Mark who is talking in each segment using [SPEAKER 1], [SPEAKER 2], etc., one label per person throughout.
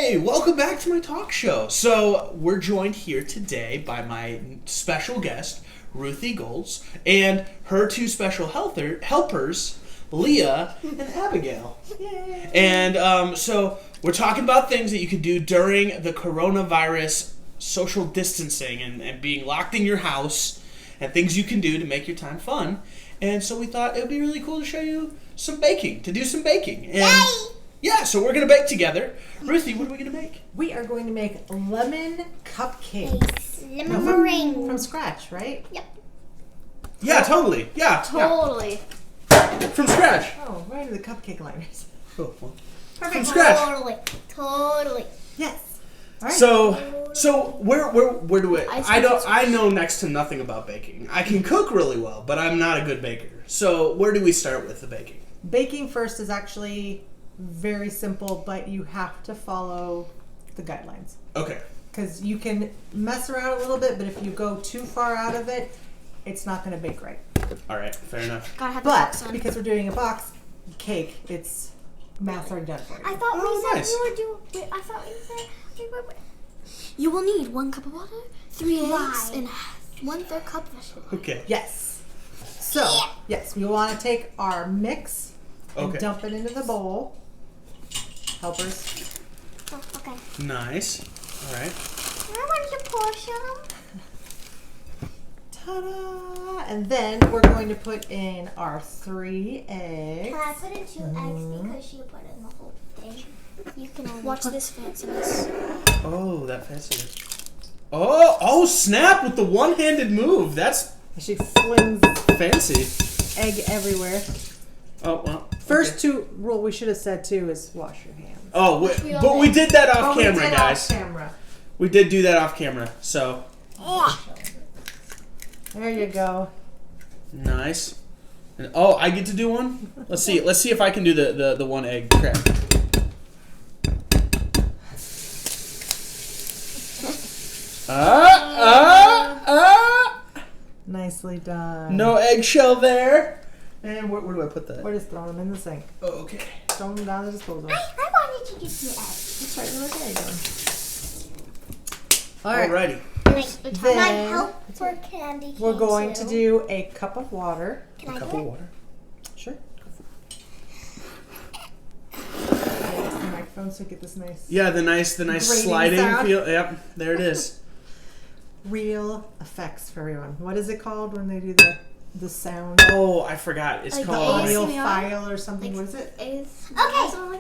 [SPEAKER 1] Hey, welcome back to my talk show. So we're joined here today by my special guest, Ruthie Golds, and her two special helpers, Leah and Abigail. Yay. And so we're talking about things that you could do during the coronavirus social distancing and being locked in your house and things you can do to make your time fun. And so we thought it would be really cool to show you some baking, to do some baking. And
[SPEAKER 2] Yay!
[SPEAKER 1] Yeah, so we're going to bake together. Ruthie, what are we going to make?
[SPEAKER 3] We are going to make lemon cupcakes.
[SPEAKER 2] Lemon meringue.
[SPEAKER 3] From scratch, right?
[SPEAKER 2] Yep.
[SPEAKER 1] Yeah, totally. Yeah.
[SPEAKER 2] Totally.
[SPEAKER 1] Yeah. From scratch.
[SPEAKER 3] Oh, right into the cupcake liners.
[SPEAKER 1] Oh, well.
[SPEAKER 2] Perfect.
[SPEAKER 1] From scratch.
[SPEAKER 2] Totally.
[SPEAKER 3] Yes. All right.
[SPEAKER 1] So where do I know next to nothing about baking. I can cook really well, but I'm not a good baker. So where do we start with the baking?
[SPEAKER 3] Baking first is actually very simple, but you have to follow the guidelines.
[SPEAKER 1] Okay.
[SPEAKER 3] Because you can mess around a little bit, but if you go too far out of it, it's not going to bake right.
[SPEAKER 1] All right, fair enough.
[SPEAKER 2] Gotta have the box
[SPEAKER 3] But
[SPEAKER 2] on.
[SPEAKER 3] because we're doing a box cake, it's math's already done for you.
[SPEAKER 2] I thought we
[SPEAKER 1] nice.
[SPEAKER 2] said we were doing. I thought we said we were. You will need 1 cup of water, 3 eggs, and 1/3 cup of vegetable.
[SPEAKER 1] Okay.
[SPEAKER 3] Yes. So, yes, we want to take our mix and
[SPEAKER 1] Okay.
[SPEAKER 3] dump it into the bowl. Helpers.
[SPEAKER 2] Oh, okay.
[SPEAKER 1] Nice. All right.
[SPEAKER 2] I want to pour some.
[SPEAKER 3] Ta-da! And then we're going to put in our 3 eggs.
[SPEAKER 2] Can I put in 2 eggs because she put in the whole thing? You can watch this fanciness.
[SPEAKER 1] Oh, that fancy. Oh, snap with the one-handed move. That's
[SPEAKER 3] She flings
[SPEAKER 1] fancy.
[SPEAKER 3] egg everywhere.
[SPEAKER 1] Oh, well.
[SPEAKER 3] First rule we should have said too is wash your hands.
[SPEAKER 1] Oh,
[SPEAKER 2] we all
[SPEAKER 1] but we did that off
[SPEAKER 3] we
[SPEAKER 1] camera,
[SPEAKER 3] did
[SPEAKER 1] guys.
[SPEAKER 3] Off camera.
[SPEAKER 1] We did do that off camera. So,
[SPEAKER 3] There you go.
[SPEAKER 1] nice. And, I get to do one? Let's see if I can do the one egg crap.
[SPEAKER 3] Nicely done.
[SPEAKER 1] No eggshell there. And where do I put that?
[SPEAKER 3] We're just throwing them in the sink.
[SPEAKER 1] Oh, okay.
[SPEAKER 3] Throw them down the disposal.
[SPEAKER 2] I wanted to get 2 eggs.
[SPEAKER 3] That's right. Look at you doing. All right.
[SPEAKER 1] Alrighty.
[SPEAKER 2] My
[SPEAKER 3] Then
[SPEAKER 2] help for candy cane
[SPEAKER 3] we're going
[SPEAKER 2] too.
[SPEAKER 3] to do a cup of water.
[SPEAKER 2] Can I
[SPEAKER 1] Cup
[SPEAKER 2] do
[SPEAKER 1] of
[SPEAKER 2] it?
[SPEAKER 1] water.
[SPEAKER 3] Sure. The microphone so get this nice
[SPEAKER 1] Yeah, the nice
[SPEAKER 3] Grating
[SPEAKER 1] sliding
[SPEAKER 3] sound.
[SPEAKER 1] feel. Yep, there it is.
[SPEAKER 3] real effects for everyone. What is it called when they do the sound?
[SPEAKER 1] Oh, I forgot. It's
[SPEAKER 2] Like
[SPEAKER 3] The
[SPEAKER 1] called.
[SPEAKER 3] audio
[SPEAKER 2] ASMR?
[SPEAKER 3] file or something. What is it?
[SPEAKER 2] Okay,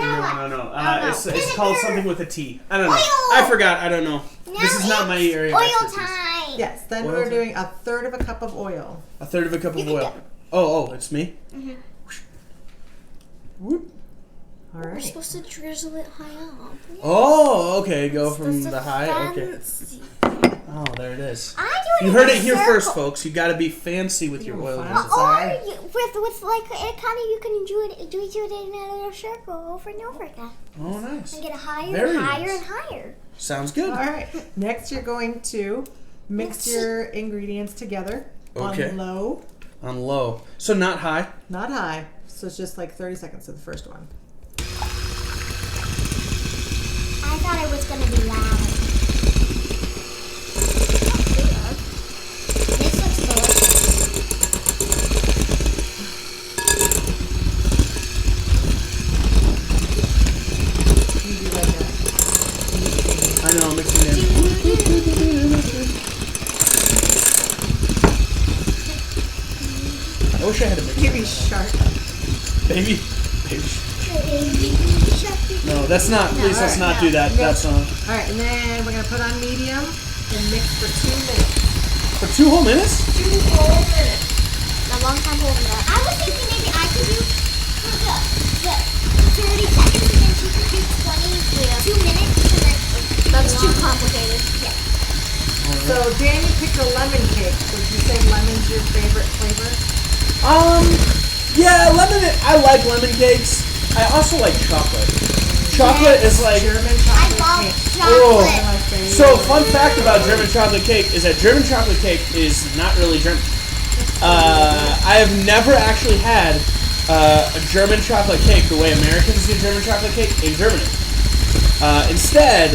[SPEAKER 2] now
[SPEAKER 1] No.
[SPEAKER 2] what?
[SPEAKER 1] It's called something with a T. I don't know.
[SPEAKER 2] Oil!
[SPEAKER 1] I forgot. I don't know.
[SPEAKER 2] Now
[SPEAKER 1] This is not my
[SPEAKER 2] it's
[SPEAKER 1] area of
[SPEAKER 2] Oil
[SPEAKER 1] expertise.
[SPEAKER 2] time.
[SPEAKER 3] Yes. Then
[SPEAKER 1] Oil
[SPEAKER 3] we're
[SPEAKER 1] time.
[SPEAKER 3] doing 1/3 of a cup of oil.
[SPEAKER 1] 1/3 of a cup of
[SPEAKER 2] You can
[SPEAKER 1] oil.
[SPEAKER 2] do it.
[SPEAKER 1] Oh, it's me.
[SPEAKER 2] Mhm.
[SPEAKER 1] Whoop.
[SPEAKER 3] All
[SPEAKER 2] We're
[SPEAKER 3] right.
[SPEAKER 2] supposed to drizzle it high up.
[SPEAKER 1] Oh, okay. Go
[SPEAKER 2] It's
[SPEAKER 1] from
[SPEAKER 2] supposed
[SPEAKER 1] the
[SPEAKER 2] to
[SPEAKER 1] high. Okay.
[SPEAKER 2] fancy.
[SPEAKER 1] Oh, there it is.
[SPEAKER 2] I do it.
[SPEAKER 1] You heard
[SPEAKER 2] in
[SPEAKER 1] it
[SPEAKER 2] a
[SPEAKER 1] here
[SPEAKER 2] circle.
[SPEAKER 1] first, folks. You got to be fancy with your
[SPEAKER 3] Ooh,
[SPEAKER 1] oil.
[SPEAKER 3] fancy.
[SPEAKER 1] drizzle.
[SPEAKER 2] Or with like it kind of you can do it in another circle over and over again
[SPEAKER 1] Oh, nice.
[SPEAKER 2] and get it higher
[SPEAKER 1] Very
[SPEAKER 2] and higher
[SPEAKER 1] nice.
[SPEAKER 2] and higher.
[SPEAKER 1] Sounds good.
[SPEAKER 3] All right. Next, you're going to mix your ingredients together
[SPEAKER 1] Okay.
[SPEAKER 3] on low,
[SPEAKER 1] On low. So not high.
[SPEAKER 3] not high. So it's just like 30 seconds to the first one.
[SPEAKER 2] I thought it was gonna be loud. This looks delicious.
[SPEAKER 3] You do like that.
[SPEAKER 1] I know, mixing in. I wish I had a mixer.
[SPEAKER 3] Give me sharp.
[SPEAKER 1] Baby. No, that's not. Please, let's not do that.
[SPEAKER 3] No.
[SPEAKER 1] That song.
[SPEAKER 3] All right, and then we're gonna put on medium and mix for 2 minutes.
[SPEAKER 1] For 2 whole minutes?
[SPEAKER 3] 2 whole minutes.
[SPEAKER 2] A long time holding that. I was thinking maybe I could do the 30 seconds and then she could do 2 minutes because that's too complicated. Yeah.
[SPEAKER 3] So Danny picked a lemon cake. Would you say lemon's your favorite flavor?
[SPEAKER 1] Yeah, lemon. I like lemon cakes. I also like chocolate. Chocolate is like.
[SPEAKER 3] German
[SPEAKER 2] I
[SPEAKER 3] chocolate
[SPEAKER 2] love
[SPEAKER 3] cake.
[SPEAKER 2] chocolate.
[SPEAKER 3] My favorite.
[SPEAKER 1] So, fun fact about German chocolate cake is that German chocolate cake is not really German. I have never actually had a German chocolate cake the way Americans do German chocolate cake in Germany. Instead,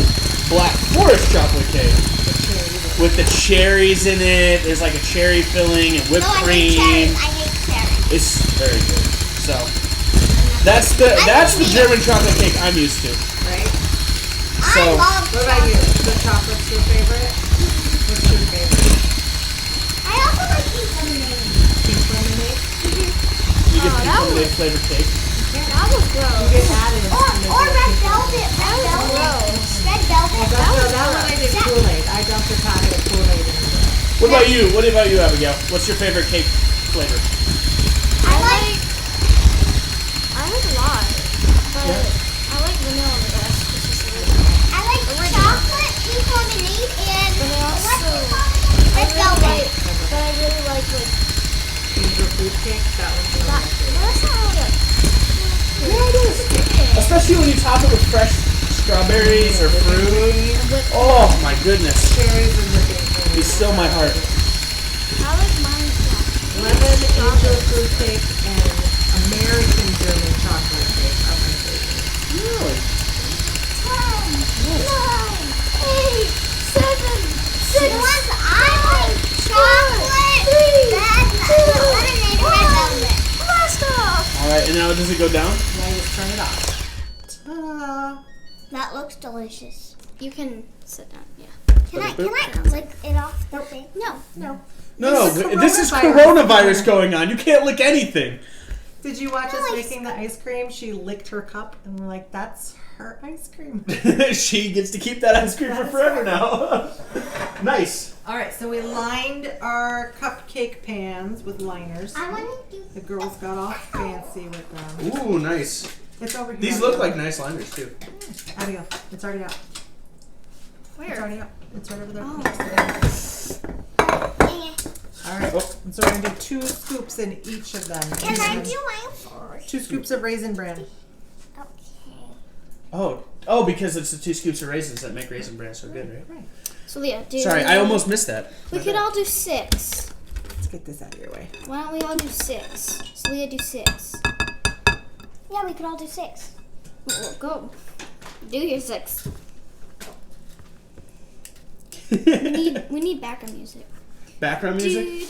[SPEAKER 1] Black Forest chocolate cake with the cherries in it. There's like a cherry filling and whipped
[SPEAKER 2] No, I
[SPEAKER 1] cream.
[SPEAKER 2] hate cherries. I hate cherries.
[SPEAKER 1] It's very good. So that's the German chocolate cake I'm used to.
[SPEAKER 3] Right?
[SPEAKER 1] So
[SPEAKER 2] I love
[SPEAKER 3] What about you? The chocolate's your favorite? What's your favorite?
[SPEAKER 2] I also like pink lemonade.
[SPEAKER 3] Pink lemonade?
[SPEAKER 1] you get pink lemonade flavored cake.
[SPEAKER 2] That was
[SPEAKER 3] You
[SPEAKER 2] gross.
[SPEAKER 3] get added in
[SPEAKER 2] Or
[SPEAKER 3] some
[SPEAKER 2] red velvet. Red velvet. Red velvet.
[SPEAKER 3] That one I did Kool-Aid. I dumped a packet of Kool-Aid in there.
[SPEAKER 1] What about you? What about you, Abigail? What's your favorite cake flavor?
[SPEAKER 2] I like
[SPEAKER 4] a lot, but I like vanilla the best. It's just really
[SPEAKER 2] I like chocolate, pink lemonade, and
[SPEAKER 4] But I
[SPEAKER 2] what's
[SPEAKER 4] also
[SPEAKER 2] it called? Red velvet.
[SPEAKER 4] but I really like
[SPEAKER 3] Ginger fruit cake? That one's one of my favorite.
[SPEAKER 4] that's not really a
[SPEAKER 1] Yeah, it is. Especially when you top it with fresh strawberries or fruit. Oh my goodness.
[SPEAKER 3] Cherries and whipping cream.
[SPEAKER 1] It's still my heart.
[SPEAKER 4] I like mine.
[SPEAKER 3] Lemon angel fruit cake and American German chocolate cake are my favorite.
[SPEAKER 1] Really?
[SPEAKER 2] 10, 9, 8, 7, 6. The ones I like chocolate, lemonade, red velvet.
[SPEAKER 4] Blast off!
[SPEAKER 1] Alright, and now does it go down?
[SPEAKER 3] Now you just turn it off. Ta-da!
[SPEAKER 2] That looks delicious.
[SPEAKER 4] You can sit down. Yeah.
[SPEAKER 2] Can I lick it off the thing? No.
[SPEAKER 1] No, this is
[SPEAKER 3] coronavirus.
[SPEAKER 1] coronavirus going on. You can't lick anything.
[SPEAKER 3] Did you watch us
[SPEAKER 2] like
[SPEAKER 3] making the ice cream? She licked her cup and we're like, that's her ice cream.
[SPEAKER 1] She gets to keep that ice cream for forever now. Nice.
[SPEAKER 3] Alright, so we lined our cupcake pans with liners.
[SPEAKER 2] I want to do.
[SPEAKER 3] The girls got all fancy with them.
[SPEAKER 1] Ooh, nice.
[SPEAKER 3] It's over here.
[SPEAKER 1] These look like nice liners too.
[SPEAKER 3] Abigail, it's already out. It's
[SPEAKER 4] Where?
[SPEAKER 3] already out. It's right over there. Alright,
[SPEAKER 1] Oh.
[SPEAKER 3] and so we're going to do 2 scoops in each of them.
[SPEAKER 2] Can I do mine first?
[SPEAKER 3] 2 scoops of raisin bran.
[SPEAKER 2] Okay.
[SPEAKER 1] Oh, because it's the 2 scoops of raisins that make raisin bran so good, right?
[SPEAKER 4] So Leah, do
[SPEAKER 1] Sorry, I almost missed that.
[SPEAKER 4] we could all do 6.
[SPEAKER 3] Let's get this out of your way.
[SPEAKER 4] Why don't we all do 6? So Leah do 6.
[SPEAKER 2] Yeah, we could all do 6.
[SPEAKER 4] Well, go. Do your 6. We need background music.
[SPEAKER 1] Background music.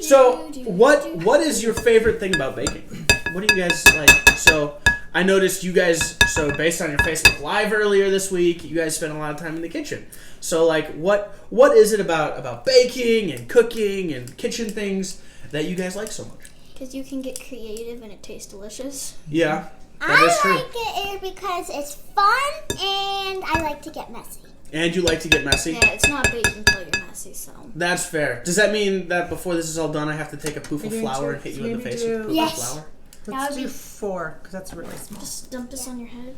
[SPEAKER 1] So, what is your favorite thing about baking? What do you guys like? So, I noticed you guys. So, based on your Facebook Live earlier this week, you guys spent a lot of time in the kitchen. So, like, what is it about baking and cooking and kitchen things that you guys like so much?
[SPEAKER 4] Because you can get creative and it tastes delicious.
[SPEAKER 1] Yeah, that is true.
[SPEAKER 2] I like it because it's fun and I like to get messy.
[SPEAKER 1] And you like to get messy.
[SPEAKER 4] Yeah, it's not baked until you're messy, so.
[SPEAKER 1] That's fair. Does that mean that before this is all done, I have to take a poof of
[SPEAKER 3] Maybe
[SPEAKER 1] flour
[SPEAKER 3] two.
[SPEAKER 1] and hit you in the
[SPEAKER 3] Maybe
[SPEAKER 1] face
[SPEAKER 3] do-
[SPEAKER 1] with a poof
[SPEAKER 2] Yes.
[SPEAKER 1] of flour?
[SPEAKER 3] Let's
[SPEAKER 2] would
[SPEAKER 3] do
[SPEAKER 2] be-
[SPEAKER 3] 4, because that's really small.
[SPEAKER 4] Just dump this on your head.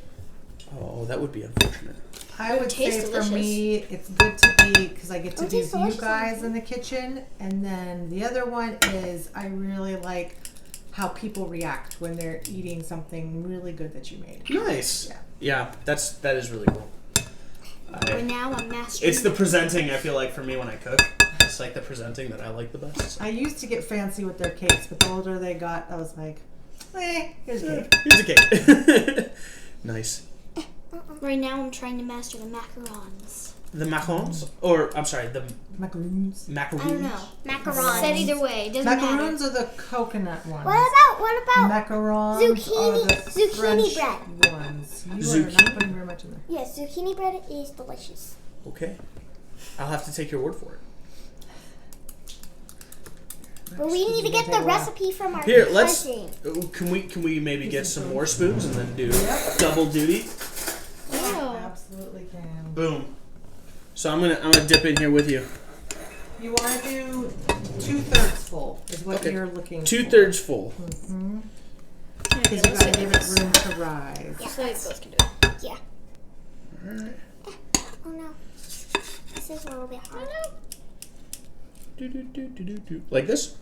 [SPEAKER 1] Oh, that would be unfortunate.
[SPEAKER 3] I would say
[SPEAKER 4] tastes
[SPEAKER 3] for
[SPEAKER 4] delicious.
[SPEAKER 3] me, it's good to be, because I get to
[SPEAKER 2] It
[SPEAKER 3] do
[SPEAKER 2] tastes
[SPEAKER 3] you
[SPEAKER 2] delicious.
[SPEAKER 3] guys in the kitchen. And then the other one is I really like how people react when they're eating something really good that you made.
[SPEAKER 1] Nice.
[SPEAKER 3] Yeah.
[SPEAKER 1] Yeah, that is really cool.
[SPEAKER 4] Right now, I'm mastering.
[SPEAKER 1] It's the presenting, I feel like, for me when I cook. It's like the presenting that I like the best.
[SPEAKER 3] I used to get fancy with their cakes, but the older they got, I was like, here's a cake.
[SPEAKER 1] Here's a cake. Nice.
[SPEAKER 4] Right now, I'm trying to master the macarons.
[SPEAKER 1] The macarons? Or, I'm sorry, the
[SPEAKER 3] Macaroons.
[SPEAKER 1] macaroons?
[SPEAKER 4] I don't know.
[SPEAKER 2] Macarons.
[SPEAKER 4] Said either way, it doesn't
[SPEAKER 3] Macaroons
[SPEAKER 4] matter.
[SPEAKER 3] are the coconut ones.
[SPEAKER 2] What about
[SPEAKER 3] Macarons
[SPEAKER 2] zucchini-
[SPEAKER 3] are the
[SPEAKER 2] zucchini
[SPEAKER 3] French ones. You are
[SPEAKER 1] Zucchini?
[SPEAKER 3] not putting very much in there.
[SPEAKER 2] Yes, zucchini bread is delicious.
[SPEAKER 1] Okay. I'll have to take your word for it.
[SPEAKER 2] But we need to get the recipe from our
[SPEAKER 1] Here, let's.
[SPEAKER 2] cousin.
[SPEAKER 1] Can we maybe get some more spoons and then do double duty?
[SPEAKER 4] Oh.
[SPEAKER 3] Absolutely can.
[SPEAKER 1] Boom. So I'm gonna dip in here with you.
[SPEAKER 3] You want to do 2/3 full is what
[SPEAKER 1] Okay.
[SPEAKER 3] you're looking for.
[SPEAKER 1] 2/3 full.
[SPEAKER 3] Because you gotta give it room to rise.
[SPEAKER 2] Yeah.
[SPEAKER 4] So you both can do it.
[SPEAKER 2] Yeah.
[SPEAKER 1] Alright.
[SPEAKER 2] Oh no. This is a little bit hard.
[SPEAKER 1] Like this?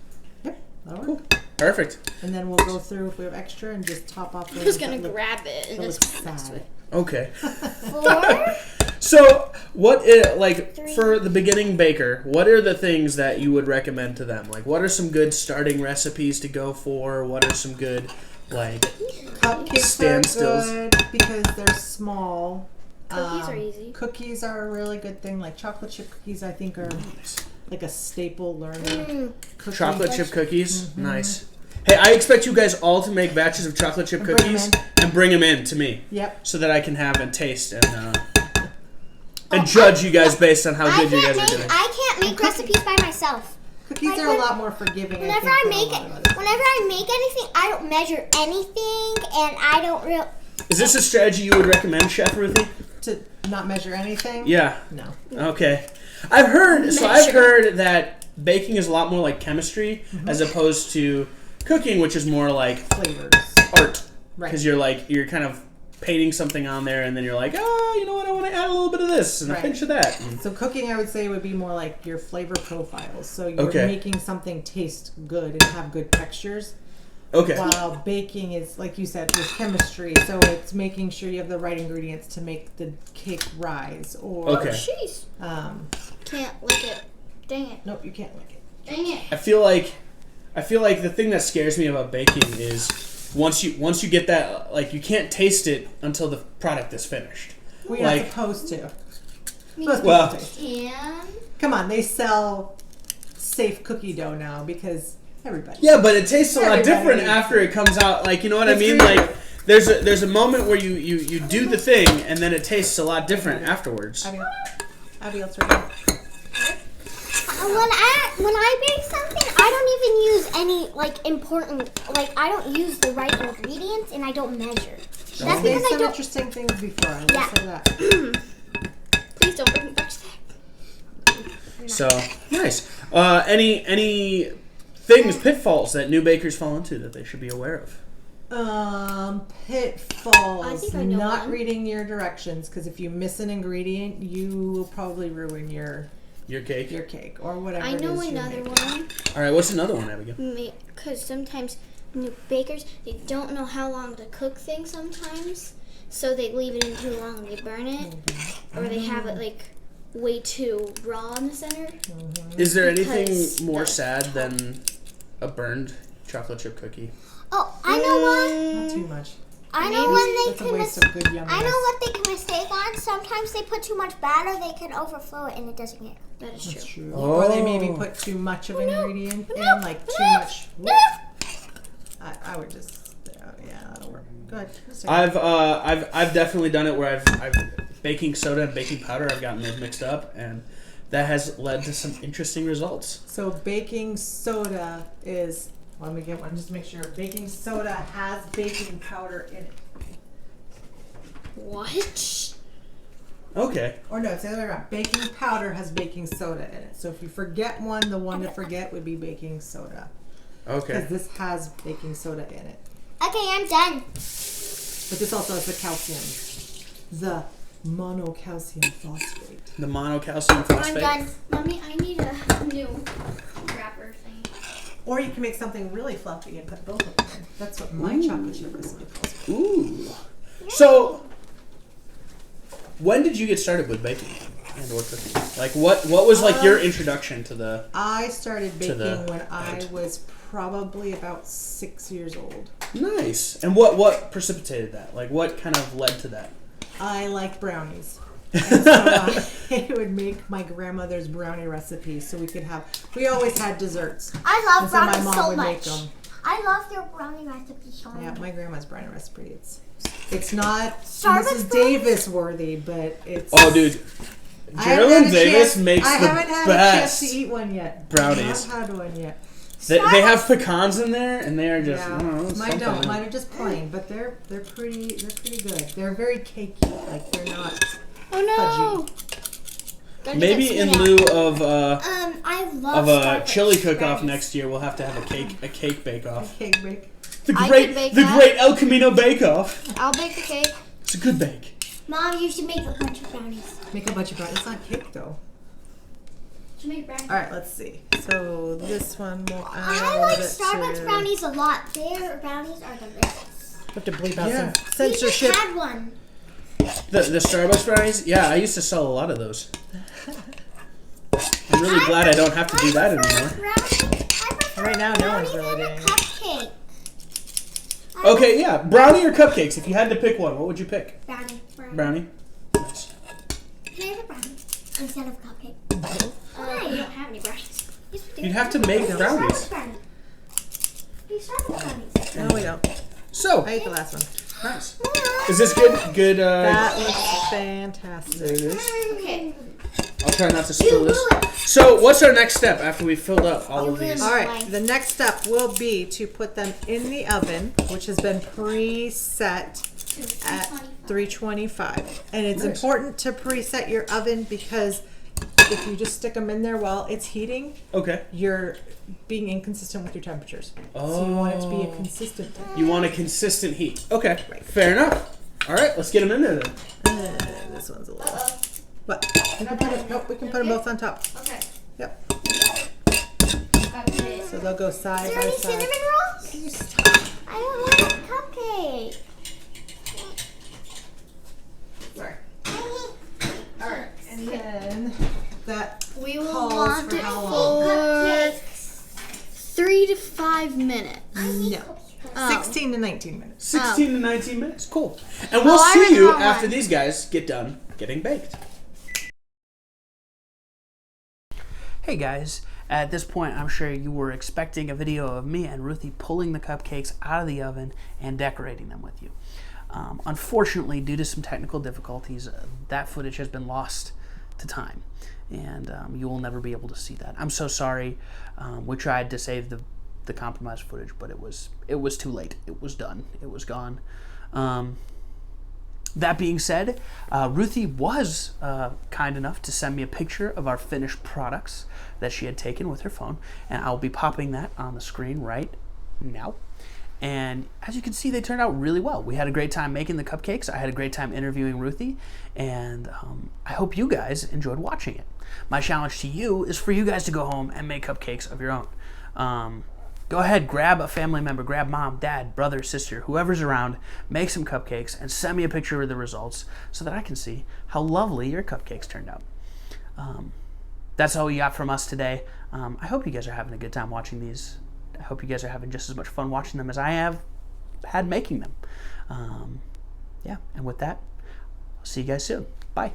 [SPEAKER 3] That'll
[SPEAKER 1] Cool.
[SPEAKER 3] work.
[SPEAKER 1] Perfect.
[SPEAKER 3] And then we'll go through if we have extra and just top off.
[SPEAKER 4] I'm just gonna grab it and
[SPEAKER 3] That
[SPEAKER 4] just
[SPEAKER 3] looks
[SPEAKER 4] put it next to
[SPEAKER 3] sad.
[SPEAKER 4] it.
[SPEAKER 1] Okay.
[SPEAKER 2] 4.
[SPEAKER 1] So, what is, like,
[SPEAKER 2] 3.
[SPEAKER 1] for the beginning baker, what are the things that you would recommend to them? Like, what are some good starting recipes to go for? What are some good, like,
[SPEAKER 3] Cupcakes
[SPEAKER 1] Standstills.
[SPEAKER 3] are good because they're small
[SPEAKER 4] Cookies are easy.
[SPEAKER 3] Cookies are a really good thing. Like chocolate chip cookies, I think are like a staple learning. Cookie.
[SPEAKER 1] Chocolate chip cookies, nice. Hey, I expect you guys all to make batches of chocolate chip cookies and bring them in to me.
[SPEAKER 3] Yep.
[SPEAKER 1] So that I can have and taste and judge you guys based on how good you guys are doing.
[SPEAKER 2] I can't make recipes by myself.
[SPEAKER 3] Cookies are a lot more forgiving.
[SPEAKER 2] Whenever I make anything, I don't measure anything, and I don't real.
[SPEAKER 1] Is this a strategy you would recommend, Chef Ruthie?
[SPEAKER 3] To not measure anything?
[SPEAKER 1] Yeah.
[SPEAKER 3] No.
[SPEAKER 1] Okay. I've heard that baking is a lot more like chemistry as opposed to cooking, which is more like
[SPEAKER 3] Flavors.
[SPEAKER 1] art.
[SPEAKER 3] Right.
[SPEAKER 1] Because you're kind of painting something on there, and then you're like, oh, you know what? I want to add a little bit of this and a pinch of that.
[SPEAKER 3] So cooking, I would say, would be more like your flavor profiles. So you're making something taste good and have good textures.
[SPEAKER 1] Okay.
[SPEAKER 3] While baking is, like you said, is chemistry. So it's making sure you have the right ingredients to make the cake rise. Or
[SPEAKER 4] Jeez. Can't lick it. Dang it.
[SPEAKER 3] Nope, you can't lick it.
[SPEAKER 4] Dang it.
[SPEAKER 1] I feel like the thing that scares me about baking is once you get that, like, you can't taste it until the product is finished.
[SPEAKER 3] We're not supposed to.
[SPEAKER 1] Well,
[SPEAKER 2] And
[SPEAKER 3] come on, they sell safe cookie dough now because everybody.
[SPEAKER 1] yeah, but it tastes a lot different after it comes out. Like, you know what I mean? Like, there's a moment where you do the thing and then it tastes a lot different afterwards.
[SPEAKER 3] Abby, it's right here.
[SPEAKER 2] when I bake something, I don't even use any I don't use the right ingredients, and I don't measure. That's because I don't.
[SPEAKER 3] Interesting things before. I will say that.
[SPEAKER 4] Please don't bring me back to that.
[SPEAKER 1] So nice. Any things, pitfalls that new bakers fall into that they should be aware of?
[SPEAKER 3] Pitfalls.
[SPEAKER 4] I think I know
[SPEAKER 3] not
[SPEAKER 4] one.
[SPEAKER 3] reading your directions, because if you miss an ingredient, you will probably ruin your cake or whatever.
[SPEAKER 4] I know
[SPEAKER 3] it is
[SPEAKER 4] another
[SPEAKER 3] you're
[SPEAKER 4] one.
[SPEAKER 1] All right, what's another one, Abigail?
[SPEAKER 4] Because sometimes new bakers, they don't know how long to cook things sometimes, so they leave it in too long and they burn it, or they have it like way too raw in the center.
[SPEAKER 1] Is there anything more sad than a burned chocolate chip cookie?
[SPEAKER 2] Oh, I know one.
[SPEAKER 3] Not too much.
[SPEAKER 2] I know when they
[SPEAKER 3] That's a
[SPEAKER 2] can.
[SPEAKER 3] waste of good yumminess.
[SPEAKER 2] I know what they can mistake on. Sometimes they put too much batter, they can overflow it, and it doesn't get.
[SPEAKER 4] That is
[SPEAKER 3] That's
[SPEAKER 4] true.
[SPEAKER 3] true. Or they maybe put too much of an ingredient in, like too much. I would just, yeah, that'll work. Go ahead.
[SPEAKER 1] I've definitely done it where I've baking soda and baking powder. I've gotten those mixed up, and that has led to some interesting results.
[SPEAKER 3] So baking soda is. Let me get one just to make sure. Baking soda has baking powder in it.
[SPEAKER 4] What?
[SPEAKER 1] Okay.
[SPEAKER 3] Or no, it's the other way around. Baking powder has baking soda in it. So if you forget one, the one to forget would be baking soda.
[SPEAKER 1] Okay.
[SPEAKER 3] Because this has baking soda in it.
[SPEAKER 2] Okay, I'm done.
[SPEAKER 3] But this also has the calcium. The monocalcium phosphate.
[SPEAKER 1] The monocalcium phosphate.
[SPEAKER 2] I'm done.
[SPEAKER 4] Mommy, I need a new wrapper thing.
[SPEAKER 3] Or you can make something really fluffy and put both of them in. That's what my chocolate chip recipe calls for.
[SPEAKER 1] Ooh. So, when did you get started with baking and or cooking? Like, what was like your introduction to the?
[SPEAKER 3] I started baking when I was probably about 6 years old.
[SPEAKER 1] Nice. And what precipitated that? Like, what kind of led to that?
[SPEAKER 3] I liked brownies. And so I would make my grandmother's brownie recipe so we always had desserts.
[SPEAKER 2] I love
[SPEAKER 3] And so my
[SPEAKER 2] brownies
[SPEAKER 3] mom
[SPEAKER 2] so
[SPEAKER 3] would make
[SPEAKER 2] much.
[SPEAKER 3] them.
[SPEAKER 2] I love their brownie recipe so much.
[SPEAKER 3] Yeah, my grandma's brownie recipe. It's not
[SPEAKER 2] Starbucks
[SPEAKER 3] Mrs. Davis worthy, but it's.
[SPEAKER 1] Oh, dude. Geraldine Davis makes
[SPEAKER 3] I
[SPEAKER 1] the
[SPEAKER 3] haven't had
[SPEAKER 1] best
[SPEAKER 3] a chance to eat one yet.
[SPEAKER 1] brownies.
[SPEAKER 3] I haven't had one yet.
[SPEAKER 1] They have pecans in there, and they are just.
[SPEAKER 3] Yeah,
[SPEAKER 1] I don't know,
[SPEAKER 3] mine don't.
[SPEAKER 1] something.
[SPEAKER 3] Mine are just plain, but they're pretty good. They're very cakey. Like they're not.
[SPEAKER 4] Oh no!
[SPEAKER 3] Fudgy.
[SPEAKER 1] Maybe in lieu of
[SPEAKER 2] I love Starbucks
[SPEAKER 1] chili cook-off
[SPEAKER 2] brownies.
[SPEAKER 1] next year, we'll have to have a cake bake-off.
[SPEAKER 3] Cake bake.
[SPEAKER 1] The
[SPEAKER 4] I
[SPEAKER 1] great
[SPEAKER 4] can bake
[SPEAKER 1] the
[SPEAKER 4] that.
[SPEAKER 1] great El Camino bake-off.
[SPEAKER 4] I'll bake the cake.
[SPEAKER 1] It's a good bake.
[SPEAKER 2] Mom, you should make a bunch of brownies.
[SPEAKER 3] Make a bunch of brownies. It's not cake though.
[SPEAKER 2] You should make brownies.
[SPEAKER 3] All right, let's see. So this one will add a
[SPEAKER 2] I
[SPEAKER 3] little
[SPEAKER 2] like
[SPEAKER 3] bit
[SPEAKER 2] Starbucks
[SPEAKER 3] to-
[SPEAKER 2] brownies a lot. Their brownies are delicious.
[SPEAKER 3] Have to bleep out
[SPEAKER 1] Yeah.
[SPEAKER 3] some
[SPEAKER 2] We just
[SPEAKER 3] censorship.
[SPEAKER 2] had one.
[SPEAKER 1] The Starbucks brownies? Yeah, I used to sell a lot of those. I'm really glad I don't have to do that anymore.
[SPEAKER 3] Right now, no one's really doing it.
[SPEAKER 2] Cupcake.
[SPEAKER 1] Okay, yeah, brownie or cupcakes? If you had to pick one, what would you pick?
[SPEAKER 2] Brownie.
[SPEAKER 1] Brownie? Nice.
[SPEAKER 2] Can I have a brownie instead of cupcake?
[SPEAKER 4] We don't have any brushes.
[SPEAKER 2] Yes, we do.
[SPEAKER 1] You'd have to make
[SPEAKER 2] We
[SPEAKER 1] brownies.
[SPEAKER 2] start with brownies. We start with brownies.
[SPEAKER 3] No, we don't.
[SPEAKER 1] So,
[SPEAKER 3] I ate the last one.
[SPEAKER 1] nice. Is this good? Good.
[SPEAKER 3] That looks fantastic.
[SPEAKER 1] There it is.
[SPEAKER 4] Okay.
[SPEAKER 1] I'll try not to spill this. So, what's our next step after we filled up all of these?
[SPEAKER 3] All right, the next step will be to put them in the oven, which has been preset at 325. And it's
[SPEAKER 1] Nice.
[SPEAKER 3] important to preset your oven because if you just stick them in there while it's heating,
[SPEAKER 1] Okay.
[SPEAKER 3] you're being inconsistent with your temperatures. So you want it to be a consistent temperature.
[SPEAKER 1] You want a consistent heat. Okay.
[SPEAKER 3] Right.
[SPEAKER 1] Fair enough. All right, let's get them in there then.
[SPEAKER 3] This one's a little. What? We can put it, nope, we can put them both on top.
[SPEAKER 4] Okay.
[SPEAKER 3] Yep.
[SPEAKER 4] Okay.
[SPEAKER 3] So they'll go side
[SPEAKER 2] Is there
[SPEAKER 3] by
[SPEAKER 2] any
[SPEAKER 3] side.
[SPEAKER 2] cinnamon rolls?
[SPEAKER 3] Can you stop?
[SPEAKER 2] I don't want a cupcake.
[SPEAKER 3] Sorry. All right, and then that
[SPEAKER 4] We will
[SPEAKER 3] calls
[SPEAKER 4] want
[SPEAKER 3] for
[SPEAKER 4] it
[SPEAKER 3] how long?
[SPEAKER 4] for 3 to 5 minutes.
[SPEAKER 3] No.
[SPEAKER 4] Oh.
[SPEAKER 3] 16 to 19 minutes.
[SPEAKER 1] 16 to 19 minutes. Cool. And we'll
[SPEAKER 4] Oh, I
[SPEAKER 1] see
[SPEAKER 4] read the
[SPEAKER 1] you
[SPEAKER 4] wrong
[SPEAKER 1] after
[SPEAKER 4] one.
[SPEAKER 1] these guys get done getting baked. Hey guys, at this point I'm sure you were expecting a video of me and Ruthie pulling the cupcakes out of the oven and decorating them with you. Unfortunately, due to some technical difficulties, that footage has been lost to time, and you will never be able to see that. I'm so sorry. We tried to save the compromised footage, but it was too late. It was done. It was gone. That being said, Ruthie was kind enough to send me a picture of our finished products that she had taken with her phone, and I'll be popping that on the screen right now. And as you can see, they turned out really well. We had a great time making the cupcakes. I had a great time interviewing Ruthie, and I hope you guys enjoyed watching it. My challenge to you is for you guys to go home and make cupcakes of your own. Go ahead, grab a family member, grab mom, dad, brother, sister, whoever's around, make some cupcakes, and send me a picture of the results so that I can see how lovely your cupcakes turned out. That's all we got from us today. I hope you guys are having a good time watching these. I hope you guys are having just as much fun watching them as I have had making them. Yeah, and with that, I'll see you guys soon. Bye.